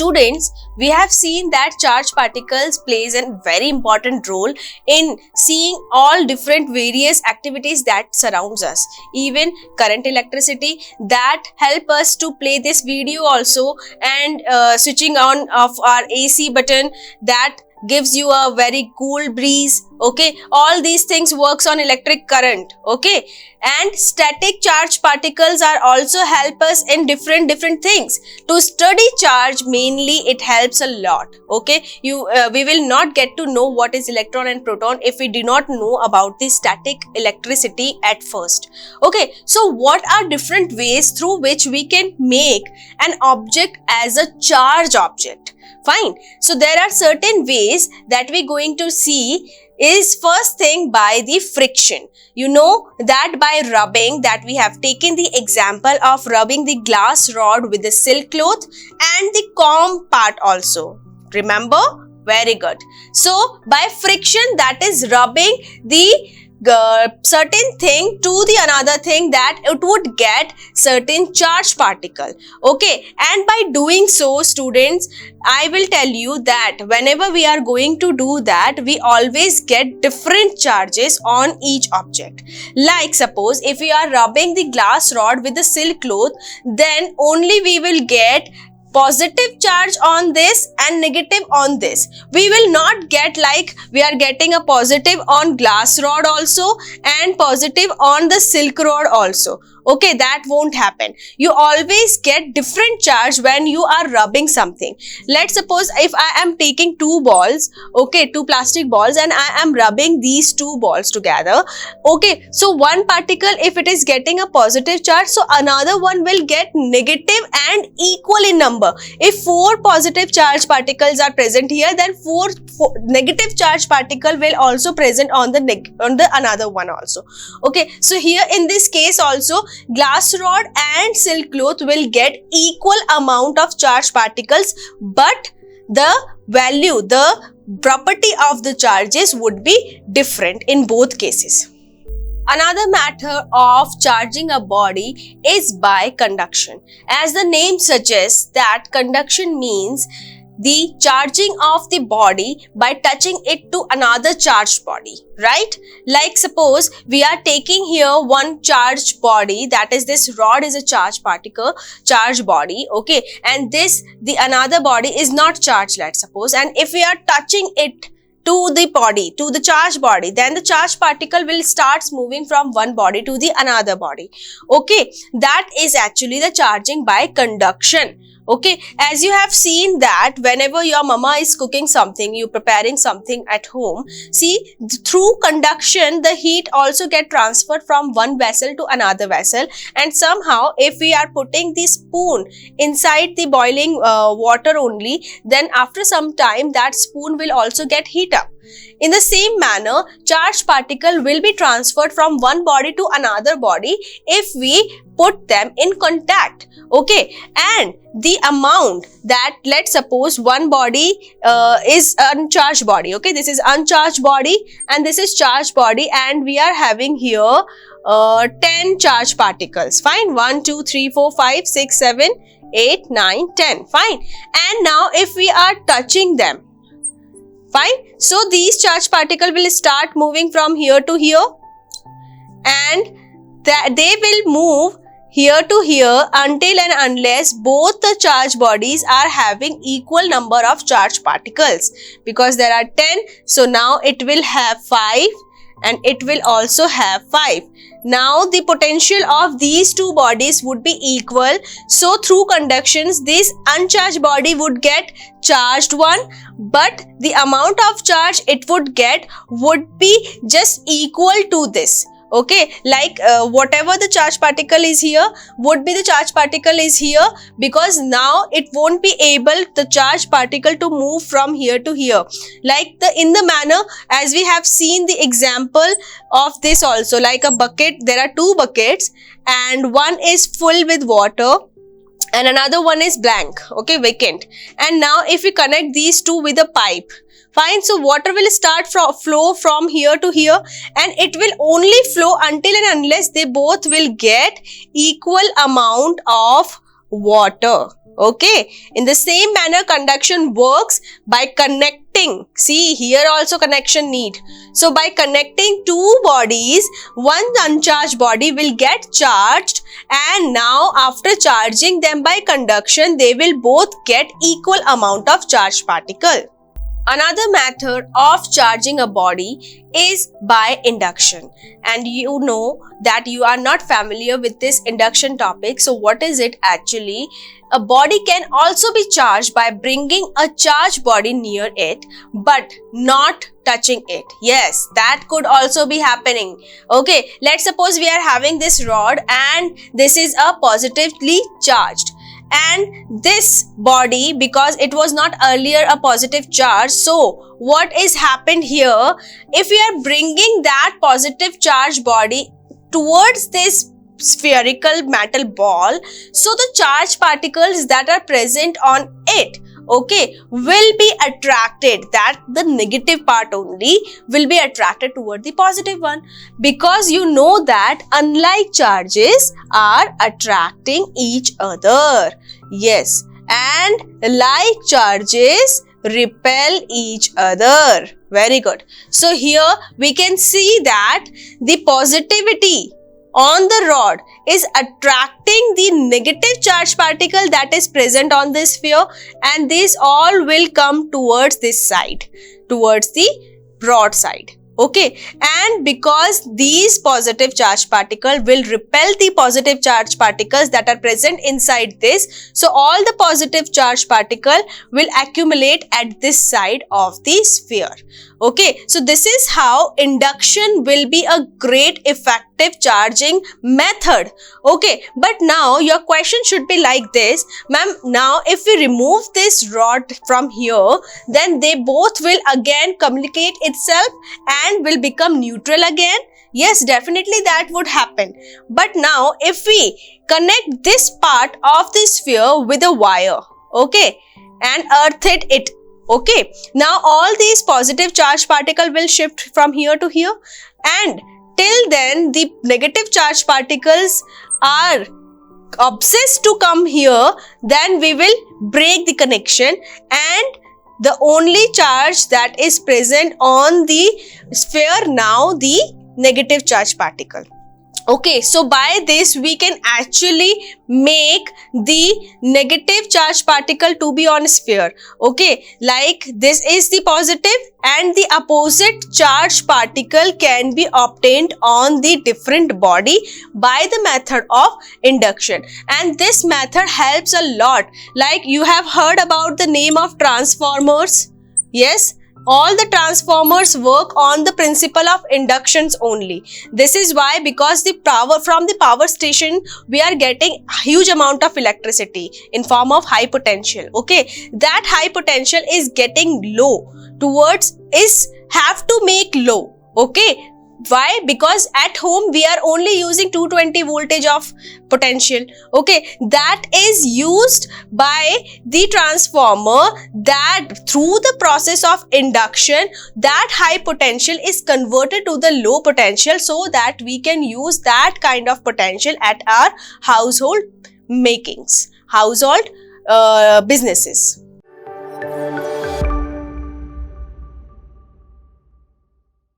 Students, we have seen that charged particles plays a very important role in seeing all different various activities that surrounds us. Even current, electricity that help us to play this video also, and switching on of our AC button that gives you a very cool breeze. Okay, all these things works on electric current. Okay, and static charged particles are also help us in different things. To study charge mainly, it helps a lot. Okay, we will not get to know what is electron and proton if we do not know about the static electricity at first. Okay, so what are different ways through which we can make an object as a charged object? Fine. So there are certain ways that we're going to see. Is first thing by the friction. You know that by rubbing, that we have taken the example of rubbing the glass rod with the silk cloth and the comb part also. Remember? Very good. So by friction, that is rubbing the certain thing to the another thing, that it would get certain charged particle. Okay, and by doing so, students, I will tell you that whenever we are going to do that, we always get different charges on each object. Like suppose if we are rubbing the glass rod with the silk cloth, then only we will get positive charge on this and negative on this. We will not get like we are getting a positive on glass rod also and positive on the silk rod also. Okay, that won't happen. You always get different charge when you are rubbing something. Let's suppose if I am taking two balls, okay, two plastic balls, and I am rubbing these two balls together. Okay, so one particle, if it is getting a positive charge, so another one will get negative and equal in number. If four positive charge particles are present here, then four negative charge particle will also present on the another one also. Okay, so here in this case also, glass rod and silk cloth will get equal amount of charged particles, but the value, the property of the charges would be different in both cases. Another matter of charging a body is by conduction. As the name suggests, that conduction means the charging of the body by touching it to another charged body, right? Like suppose we are taking here one charged body, that is this rod is a charged particle, charged body, okay, and this, the another body is not charged, let's suppose, and if we are touching it to the body, to the charged body, then the charged particle will start moving from one body to the another body. Okay, that is actually the charging by conduction. Okay, as you have seen that whenever your mama is cooking something, you preparing something at home, see, through conduction, the heat also get transferred from one vessel to another vessel, and somehow if we are putting the spoon inside the boiling water only, then after some time that spoon will also get heat up. In the same manner, charged particle will be transferred from one body to another body if we put them in contact. Okay, and the amount that, let's suppose one body is uncharged body. Okay, this is uncharged body and this is charged body, and we are having here 10 charged particles. Fine, 1, 2, 3, 4, 5, 6, 7, 8, 9, 10. Fine, and now if we are touching them, fine, so these charged particle will start moving from here to here, and they will move here to here until and unless both the charged bodies are having equal number of charged particles. Because there are 10, so now it will have 5 and it will also have 5. Now the potential of these two bodies would be equal. So through conductions, this uncharged body would get charged one, but the amount of charge it would get would be just equal to this. Okay, like whatever the charged particle is here would be the charged particle is here, because now it won't be able the charged particle to move from here to here, like in the manner as we have seen the example of this also. Like a bucket, there are two buckets and one is full with water and another one is blank, okay, vacant. And now if we connect these two with a pipe, fine, so water will start flow from here to here, and it will only flow until and unless they both will get equal amount of water. Okay, in the same manner conduction works by connecting. See, here also connection need. So by connecting two bodies, one uncharged body will get charged, and now after charging them by conduction, they will both get equal amount of charged particle. Another method of charging a body is by induction, and you know that you are not familiar with this induction topic. So what is it actually? A body can also be charged by bringing a charged body near it but not touching it. Yes, that could also be happening. Okay, let's suppose we are having this rod and this is a positively charged, and this body, because it was not earlier a positive charge, so what is happened here, if we are bringing that positive charge body towards this spherical metal ball, so the charged particles that are present on it, okay, will be attracted, that the negative part only will be attracted toward the positive one, because you know that unlike charges are attracting each other. Yes, and like charges repel each other. Very good. So here we can see that the positivity on the rod is attracting the negative charge particle that is present on this sphere, and these all will come towards this side, towards the rod side. Okay, and because these positive charge particle will repel the positive charge particles that are present inside this, so all the positive charge particle will accumulate at this side of the sphere. Okay, so this is how induction will be a great effective charging method. Okay, but now your question should be like this, ma'am, now if we remove this rod from here, then they both will again communicate itself and will become neutral again. Yes, definitely that would happen. But now if we connect this part of the sphere with a wire, okay, and earth it, okay, now all these positive charge particle will shift from here to here, and till then the negative charge particles are obsessed to come here, then we will break the connection, and the only charge that is present on the sphere now the negative charge particle. Okay, so by this we can actually make the negative charge particle to be on sphere. Okay, like this is the positive and the opposite charge particle can be obtained on the different body by the method of induction, and this method helps a lot. Like you have heard about the name of transformers. Yes, all the transformers work on the principle of inductions only. This is why, because the power from the power station we are getting huge amount of electricity in form of high potential. Okay, that high potential is getting low towards, is have to make low. Okay, why? Because at home we are only using 220 voltage of potential. Okay, that is used by the transformer, that through the process of induction that high potential is converted to the low potential, so that we can use that kind of potential at our household makings, household businesses.